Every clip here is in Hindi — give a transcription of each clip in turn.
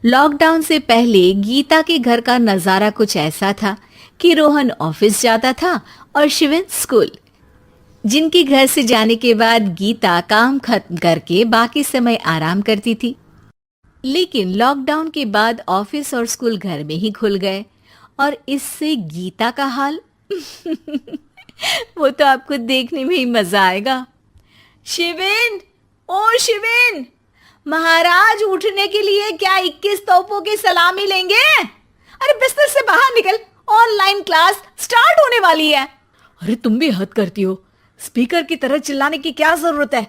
लॉकडाउन से पहले गीता के घर का नजारा कुछ ऐसा था कि रोहन ऑफिस जाता था और शिवन स्कूल। जिनके घर से जाने के बाद गीता काम खत्म करके बाकी समय आराम करती थी। लेकिन लॉकडाउन के बाद ऑफिस और स्कूल घर में ही खुल गए और इससे गीता का हाल वो तो आपको देखने में ही मजा आएगा। शिवेन, ओ शिवेन, महाराज उठने के लिए क्या 21 तोपों की सलामी लेंगे? अरे बिस्तर से बाहर निकल, ऑनलाइन क्लास स्टार्ट होने वाली है। अरे तुम भी हद करती हो, स्पीकर की तरह चिल्लाने की क्या जरूरत है?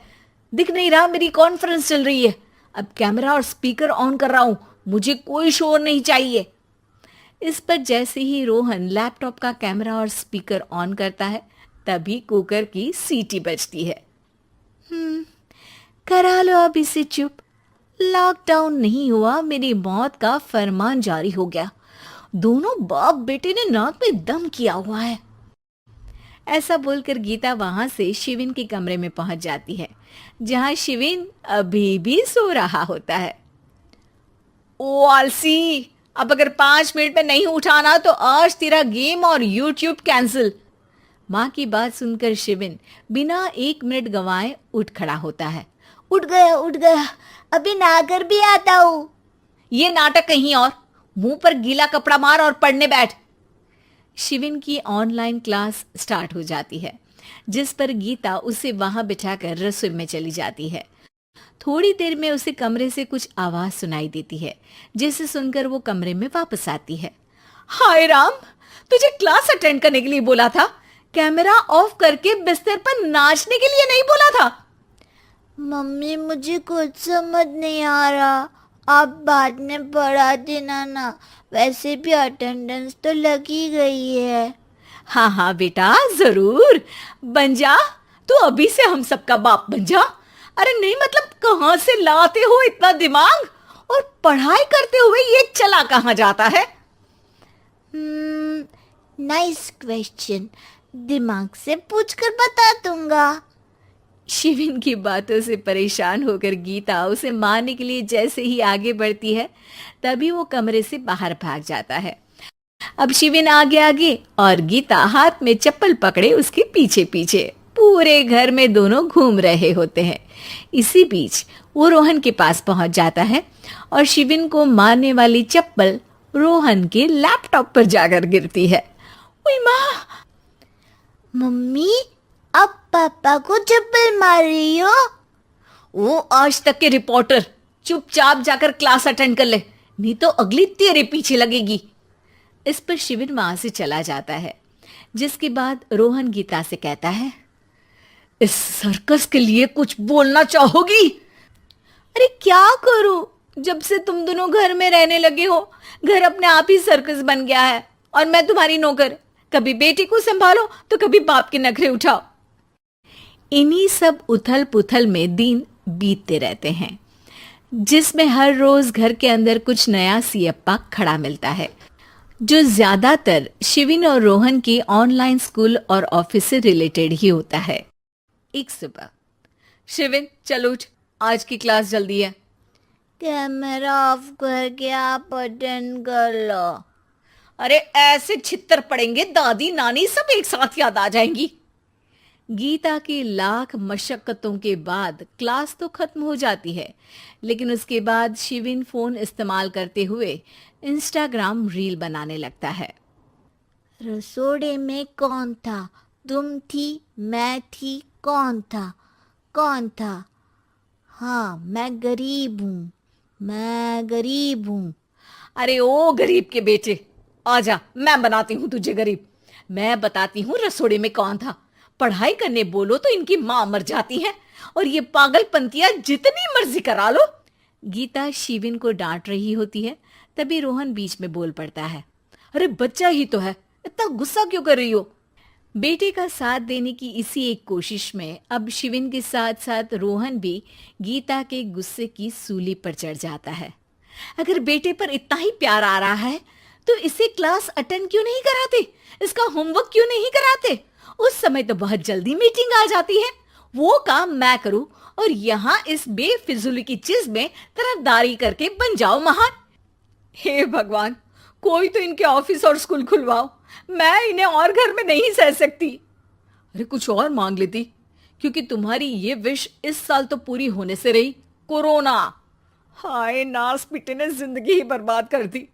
दिख नहीं रहा मेरी कॉन्फ्रेंस चल रही है। अब कैमरा और स्पीकर ऑन कर रहा हूं, मुझे कोई शोर नहीं चाहिए। इस पर जैसे ही रोहन लैपटॉप का कैमरा और स्पीकर ऑन करता है तभी कुकर की सीटी बजती है। करा लो अब इसे चुप। लॉकडाउन नहीं हुआ, मेरी मौत का फरमान जारी हो गया। दोनों बाप बेटे ने नाक में दम किया हुआ है। ऐसा बोलकर गीता वहां से शिविन के कमरे में पहुंच जाती है, जहां शिविन अभी भी सो रहा होता है। ओ आलसी, अब अगर 5 मिनट में नहीं उठाना तो आज तेरा गेम और यूट्यूब कैंसिल। माँ की बात सुनकर शिविन बिना 1 मिनट गंवाए उठ खड़ा होता है। उठ गया, अभी नहाकर भी आता हूँ। ये नाटक कहीं और, मुंह पर गीला कपड़ा मार और पढ़ने बैठ। शिविन की ऑनलाइन क्लास स्टार्ट हो जाती है, जिस पर गीता उसे वहां बिठाकर रसोई में चली जाती है। थोड़ी देर में उसे कमरे से कुछ आवाज सुनाई देती है, जिसे सुनकर वो कमरे में वापस आती है। हाय राम, तुझे क्लास अटेंड करने के लिए बोला था, कैमरा ऑफ करके बिस्तर पर नाचने के लिए नहीं बोला था। मम्मी मुझे कुछ समझ नहीं आ रहा, आप बाद में पढ़ा देना ना, वैसे भी अटेंडेंस तो लगी गई है। हाँ हाँ बेटा, जरूर बन जा, तू अभी से हम सबका बाप बन जा। अरे नहीं मतलब कहाँ से लाते हो इतना दिमाग, और पढ़ाई करते हुए ये चला कहाँ जाता है? नाइस क्वेश्चन, दिमाग से पूछकर बता दूंगा। शिविन की बातों से परेशान होकर गीता उसे मारने के लिए जैसे ही आगे बढ़ती है तभी वो कमरे से बाहर भाग जाता है। अब शिविन आगे आगे और गीता हाथ में चप्पल पकड़े उसके पीछे पीछे पूरे घर में दोनों घूम रहे होते हैं। इसी बीच वो रोहन के पास पहुंच जाता है और शिविन को मारने वाली चप्पल रोहन के लैपटॉप पर जाकर गिरती है। ओए माँ! मम्मी, अब पापा को चप्पल मार रही हो? वो आज तक के रिपोर्टर, चुपचाप जाकर क्लास अटेंड कर ले, नहीं तो अगली तेरे पीछे लगेगी। इस पर शिविन वहां से चला जाता है, जिसके बाद रोहन गीता से कहता है, इस सर्कस के लिए कुछ बोलना चाहोगी? अरे क्या करूं, जब से तुम दोनों घर में रहने लगे हो घर अपने आप ही सर्कस बन गया है और मैं तुम्हारी नौकर। कभी बेटी को संभालो तो कभी बाप के नखरे उठाओ। इन्हीं सब उथल पुथल में दिन बीतते रहते हैं, जिसमें हर रोज घर के अंदर कुछ नया सियप्पा खड़ा मिलता है, जो ज्यादातर शिविन और रोहन के ऑनलाइन स्कूल और ऑफिस से रिलेटेड ही होता है। एक सुबह, शिविन चलो उठ, आज की क्लास जल्दी है। कैमरा ऑफ करके आप अटेंड कर लो। अरे ऐसे छित्तर पड़ेंगे, दादी नानी सब एक साथ याद आ जाएंगी। गीता की लाख मशक्कतों के बाद क्लास तो खत्म हो जाती है, लेकिन उसके बाद शिविन फोन इस्तेमाल करते हुए इंस्टाग्राम रील बनाने लगता है। रसोड़े में कौन था? तुम थी, मैं थी, कौन था? हाँ, मैं गरीब हूँ। अरे ओ गरीब के बेटे, आजा, मैं बनाती हूँ तुझे गरीब। मैं बताती हूँ रसोड़े में कौन था। पढ़ाई करने बोलो तो इनकी माँ मर जाती है, और ये पागलपंतियां जितनी मर्जी करा लो। गीता शिविन को डांट रही होती है, तभी रोहन बीच में बोल पड़ता है। अरे बच्चा ही तो है, इतना गुस्सा क्यों कर रही हो? बेटे का साथ देने की इसी एक कोशिश में अब शिविन के साथ साथ रोहन भी गीता के गुस्से की सूली पर चढ़ जाता है। अगर बेटे पर इतना ही प्यार आ रहा है तो इसे क्लास अटेंड क्यों नहीं कराते, इसका होमवर्क क्यों नहीं कराते? उस समय तो बहुत जल्दी मीटिंग आ जाती है, वो काम मैं करूं और यहाँ इस बेफिजूल की चीज में तरफदारी करके बन जाओ महान। हे भगवान, कोई तो इनके ऑफिस और स्कूल खुलवाओ, मैं इन्हें और घर में नहीं सह सकती। अरे कुछ और मांग लेती, क्योंकि तुम्हारी ये विश इस साल तो पूरी होने से रही, कोरोना। हाय, नास पिटे ने जिंदगी ही बर्बाद कर दी।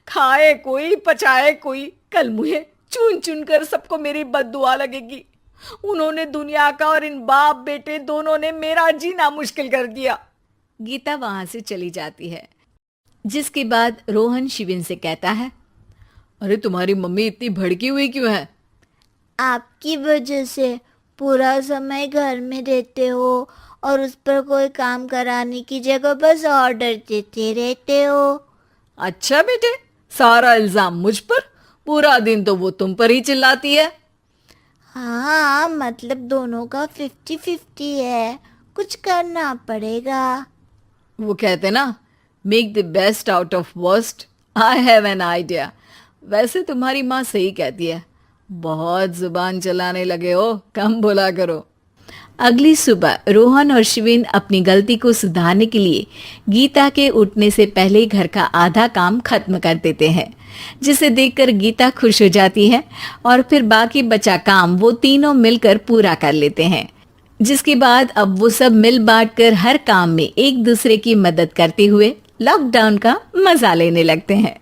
खाए कोई पचाए कोई, कल मुझे चुन चुन कर सबको मेरी बद्दुआ लगेगी। उन्होंने दुनिया का और इन बाप बेटे दोनों ने मेरा जीना मुश्किल कर दिया। गीता वहां से चली जाती है, जिसके बाद रोहन शिविन से कहता है, अरे तुम्हारी मम्मी इतनी भड़की हुई क्यों है? आपकी वजह से पूरा समय घर में रहते हो और उस पर कोई काम कराने की जगह बस ऑर्डर देते रहते हो। अच्छा बेटे, सारा इल्जाम मुझ पर, पूरा दिन तो वो तुम पर ही चिल्लाती है। हाँ, मतलब दोनों का 50-50 है, कुछ करना पड़ेगा। वो कहते ना, make the best out of worst. I have an idea. वैसे तुम्हारी माँ सही कहती है, बहुत जुबान चलाने लगे हो, कम बोला करो। अगली सुबह रोहन और शिविन अपनी गलती को सुधारने के लिए गीता के उठने से पहले घर का आधा काम खत्म कर देते हैं, जिसे देखकर गीता खुश हो जाती है और फिर बाकी बचा काम वो तीनों मिलकर पूरा कर लेते हैं। जिसके बाद अब वो सब मिल बांट कर हर काम में एक दूसरे की मदद करते हुए लॉकडाउन का मजा लेने लगते हैं।